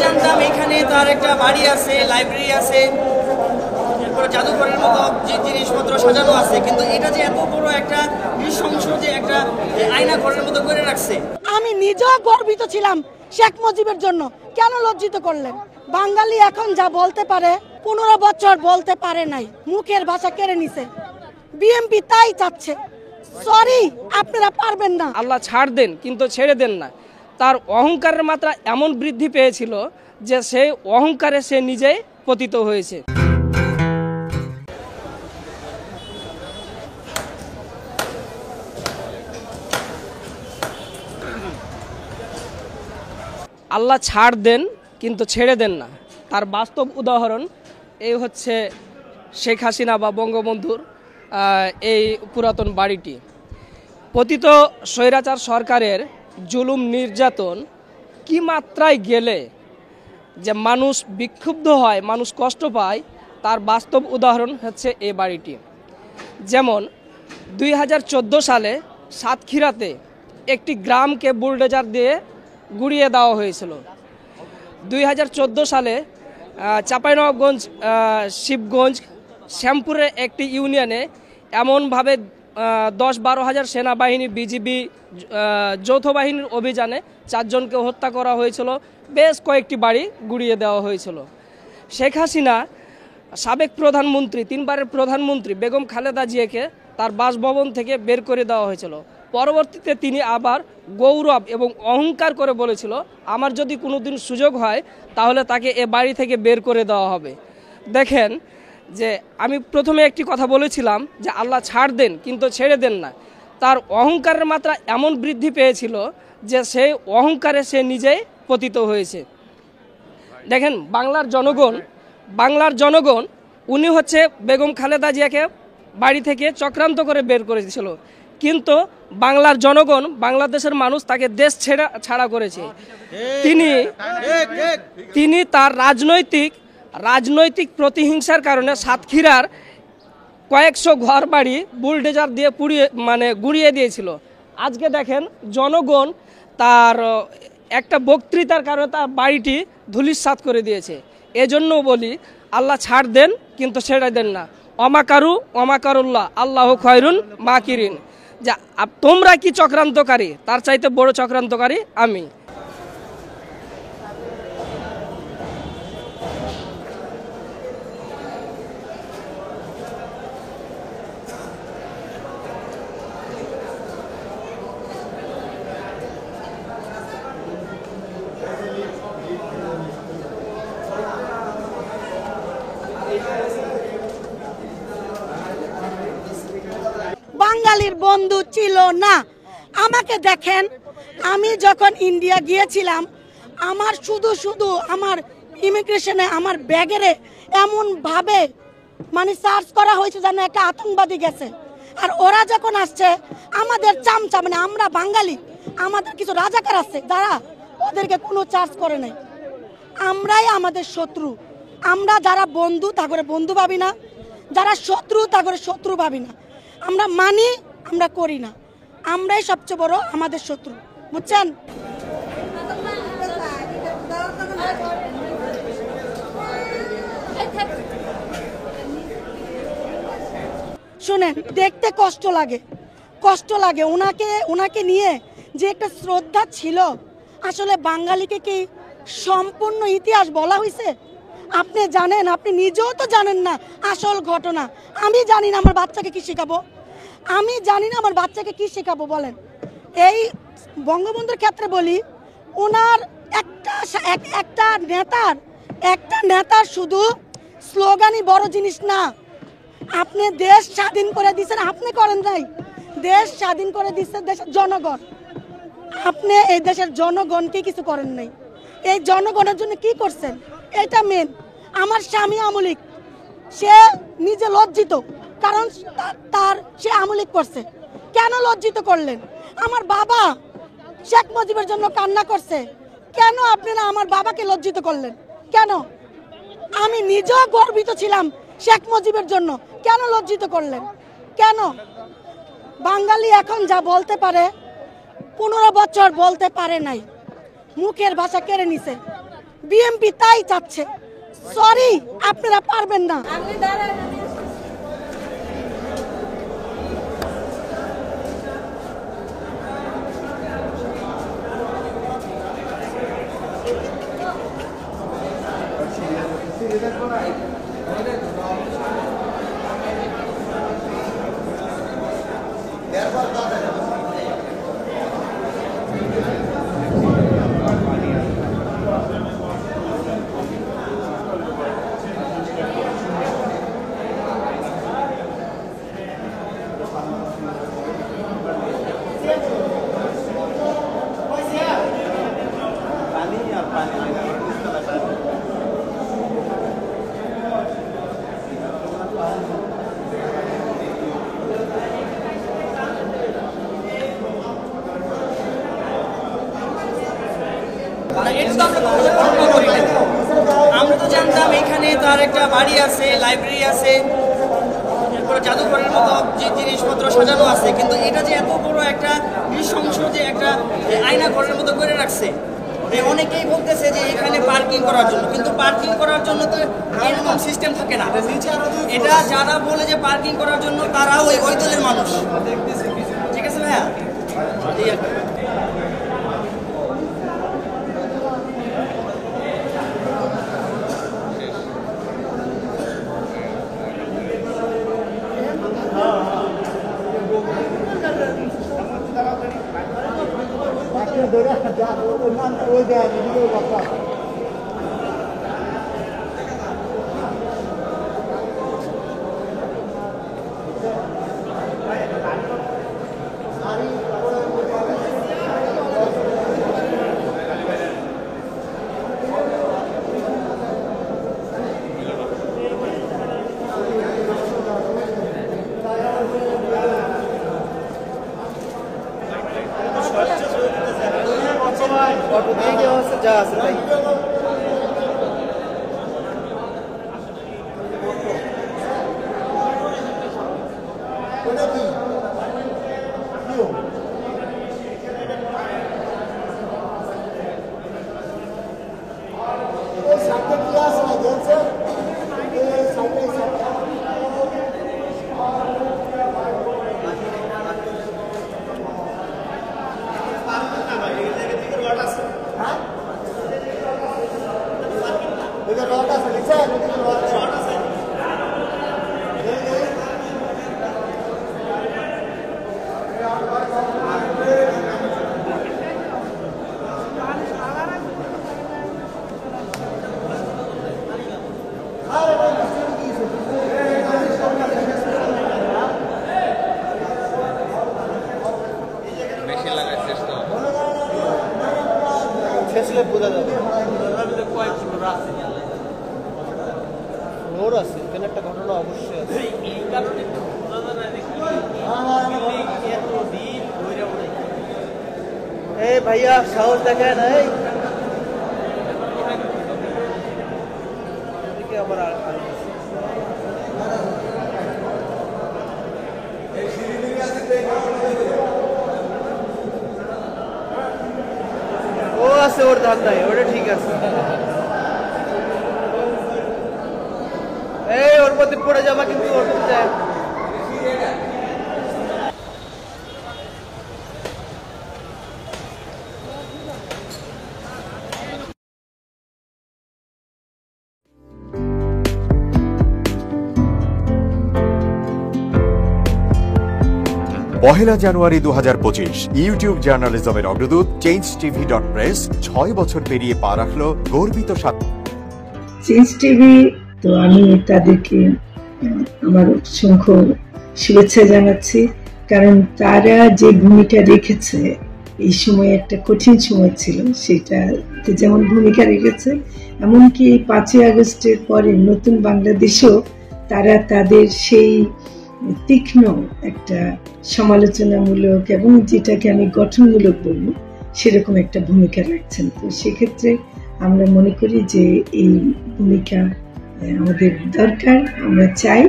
জানতাম এখানে তার একটা বাড়ি আছে, লাইব্রেরি আছে, এরপরে জাদুঘরের মতো যে জিনিসপত্র সাজানো আছে, কিন্তু এটা যে এত বড় একটা নৃশংস যে একটা আয়না ঘরের মতো করে রাখছে। আমি নিজেও গর্বিত ছিলাম শেখ মুজিবের জন্য, কেন লজ্জিত করলেন? বাঙালি এখন যা বলতে পারে 15 বছর বলতে পারে নাই, মুখের ভাষা কেড়ে নিছে। বিএমপি তাই চাচ্ছে, সরি আপনারা পারবেন না। আল্লাহ ছাড় দেন কিন্তু ছেড়ে দেন না। তার অহংকারের মাত্রা এমন বৃদ্ধি পেয়েছিল যে সেই অহংকারে সে নিজেই পতিত হয়েছে। আল্লাহ ছাড় দেন কিন্তু ছেড়ে দেন না, তার বাস্তব উদাহরণ এই হচ্ছে শেখ হাসিনা বা বঙ্গবন্ধুর এই পুরাতন বাড়িটি। পতিত স্বৈরাচার সরকারের জুলুম নির্যাতন কি মাত্রায় গেলে যে মানুষ বিক্ষুব্ধ হয়, মানুষ কষ্ট পায়, তার বাস্তব উদাহরণ হচ্ছে এই বাড়িটি। যেমন 2014 সালে সাতক্ষীরাতে একটি গ্রামকে বুলডোজার দিয়ে গুড়িয়ে দেওয়া হয়েছিল। 2014 সালে চাঁপাইনবাবগঞ্জ, শিবগঞ্জ, শ্যামপুরের একটি ইউনিয়নে এমনভাবে 10-12 হাজার সেনাবাহিনী, বিজিবি যৌথ বাহিনীর অভিযানে 4 জনকে হত্যা করা হয়েছিল, বেশ কয়েকটি বাড়ি গুড়িয়ে দেওয়া হয়েছিল। শেখ হাসিনা সাবেক প্রধানমন্ত্রী, 3 বারের প্রধানমন্ত্রী বেগম খালেদা জিয়াকে তার বাসভবন থেকে বের করে দেওয়া হয়েছিল। পরবর্তীতে তিনি আবার গৌরব এবং অহংকার করে বলেছিল, আমার যদি কোনোদিন সুযোগ হয় তাহলে তাকে এ বাড়ি থেকে বের করে দেওয়া হবে। দেখেন যে আমি প্রথমে একটি কথা বলেছিলাম যে আল্লাহ ছাড় দেন কিন্তু ছেড়ে দেন না। তার অহংকারের মাত্রা এমন বৃদ্ধি পেয়েছিল যে সেই অহংকারে সে নিজেই পতিত হয়েছে। দেখেন বাংলার জনগণ উনি হচ্ছে বেগম খালেদা জিয়াকে বাড়ি থেকে চক্রান্ত করে বের করেছিল, কিন্তু বাংলার জনগণ, বাংলাদেশের মানুষ তাকে দেশ ছাড়া করেছে। তিনি তার রাজনৈতিক প্রতিহিংসার কারণে সাতক্ষীরার কয়েকশো ঘর বাড়ি বুলডোজার দিয়ে গুড়িয়ে দিয়েছিল। আজকে দেখেন জনগণ তার একটা বক্তৃতার কারণে তার বাড়িটি ধূলিসাৎ করে দিয়েছে। এজন্য বলি আল্লাহ ছাড় দেন কিন্তু ছেড়ে দেন না। অমাকারুল্লাহ আল্লাহ খয়রুল মাকিরিন। যা তোমরা কি চক্রান্তকারী, তার চাইতে বড় চক্রান্তকারী আমি। বাঙালির বন্ধু ছিল না। আমাকে দেখেন, আমি যখন ইন্ডিয়া গিয়েছিলাম, আমার শুধু আমার ইমিগ্রেশনে আমার ব্যাগেরে এমন ভাবে সার্চ করা হয়েছে যেন একটা আতঙ্কবাদী গেছে। আর ওরা যখন আসছে আমাদের চামচা, আমরা বাঙালি, আমাদের কিছু রাজাকার আছে যারা ওদেরকে কোনো চার্জ করে নাই। আমরাই আমাদের শত্রু। আমরা যারা বন্ধু তা করে বন্ধু ভাবি না, যারা শত্রু তা করে শত্রু ভাবি না। আমরা মানি, আমরা করি না, আমরাই সবচেয়ে বড় আমাদের শত্রু, বুঝছেন? শুনেন, দেখতে কষ্ট লাগে ওনাকে নিয়ে যে একটা শ্রদ্ধা ছিল। আসলে বাঙালিকে কি সম্পূর্ণ ইতিহাস বলা হয়েছে? আপনি জানেন, আপনি নিজেও তো জানেন না আসল ঘটনা। আমি জানি না আমার বাচ্চাকে কি শেখাবো, বলেন? এই বঙ্গবন্ধুর ক্ষেত্রে বলি, ওনার একটা নেতার শুধু স্লোগানই বড় জিনিস না। আপনি দেশ স্বাধীন করে দিচ্ছেন, আপনি করেন নাই, দেশ স্বাধীন করে দিচ্ছে দেশের জনগণ। আপনি এই দেশের জনগণকে কিছু করেন নাই। এই জনগণের জন্য কি করছেন এটা মেন। আমার স্বামী আমলিক, সে নিজে লজ্জিত, কারণ সে আমলিক করছে। কেন লজ্জিত করলেন? আমার বাবা শেখ মুজিবের জন্য কান্না করছে, কেন আপনারা আমার বাবাকে লজ্জিত করলেন? কেন? আমি নিজেও গর্বিত ছিলাম শেখ মুজিবের জন্য, কেন লজ্জিত করলেন? কেন? বাঙালি এখন যা বলতে পারে 15 বছর বলতে পারে নাই, মুখের ভাষা কেড়ে নিছে। বিএমপি তাই চাচ্ছে। সরি, আপনারা পারবেন না। আমরা তো জানতাম এখানে তার একটা বাড়ি আছে, লাইব্রেরি আছে, এরপরে জাদুঘরের মতো যে জিনিসপত্র সাজানো আছে, কিন্তু এটা যে এত বড় একটা নৃশংস যে একটা আয়না ঘরের মতো করে রাখছে। অনেকেই বলতেছে যে এখানে পার্কিং করার জন্য, কিন্তু পার্কিং করার জন্য তো এরকম সিস্টেম থাকে না। এটা যারা বলে যে পার্কিং করার জন্য তারাও ওই দলের মানুষ। ঠিক আছে ভাইয়া, এই আর কি। যা আছে তাই। বোঝা যাবে ফ্লোর আছে, এখানে একটা ঘটনা অবশ্যই আছে। এই ভাইয়া সাহস দেখায় না, আমার ও আছে, ওর ধান নাই, ওটা ঠিক আছে। এই ওর মধ্যে পড়ে যাবা, কিন্তু ওর মধ্যে পহেলা জানুয়ারি 2025 ইউটিউব জার্নালিজমের অগ্রদূত changetv.press 6 বছর পেরিয়ে পা রাখলো গর্বিত চেঞ্জ টিভি। তো আমি তাদেরকে আমার অসংখ্য শুভেচ্ছা জানাচ্ছি, কারণ তারা যে ভূমিকা রেখেছে এই সময়, একটা কঠিন সময় ছিল, সেটাতে যেমন ভূমিকা রেখেছে, এমনকি 5ই আগস্টের পরে নতুন বাংলাদেশেও তারা তাদের সেই তীক্ষ্ণ একটা সমালোচনামূলক এবং যেটাকে আমি গঠনমূলক বলবো সেরকম একটা ভূমিকা রাখছেন। তো সেক্ষেত্রে আমরা মনে করি যে এই ভূমিকা আমাদের দরকার, আমরা চাই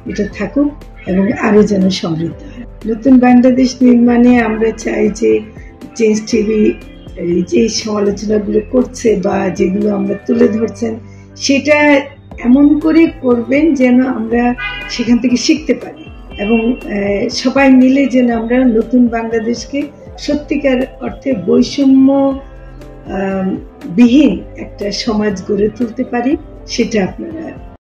এটা থাকুক এবং আরো যেন সমৃদ্ধ হয়। নতুন বাংলাদেশ নির্মাণে আমরা চাই যে চেঞ্জ টিভি এই যে সমালোচনাগুলো করছে বা যেগুলো আমরা তুলে ধরছেন সেটা এমন করে করবেন যেন আমরা সেখান থেকে শিখতে পারি এবং সবাই মিলে যেন আমরা নতুন বাংলাদেশকে সত্যিকার অর্থে বৈষম্য বিহীন একটা সমাজ গড়ে তুলতে পারি, সেটা আপনারা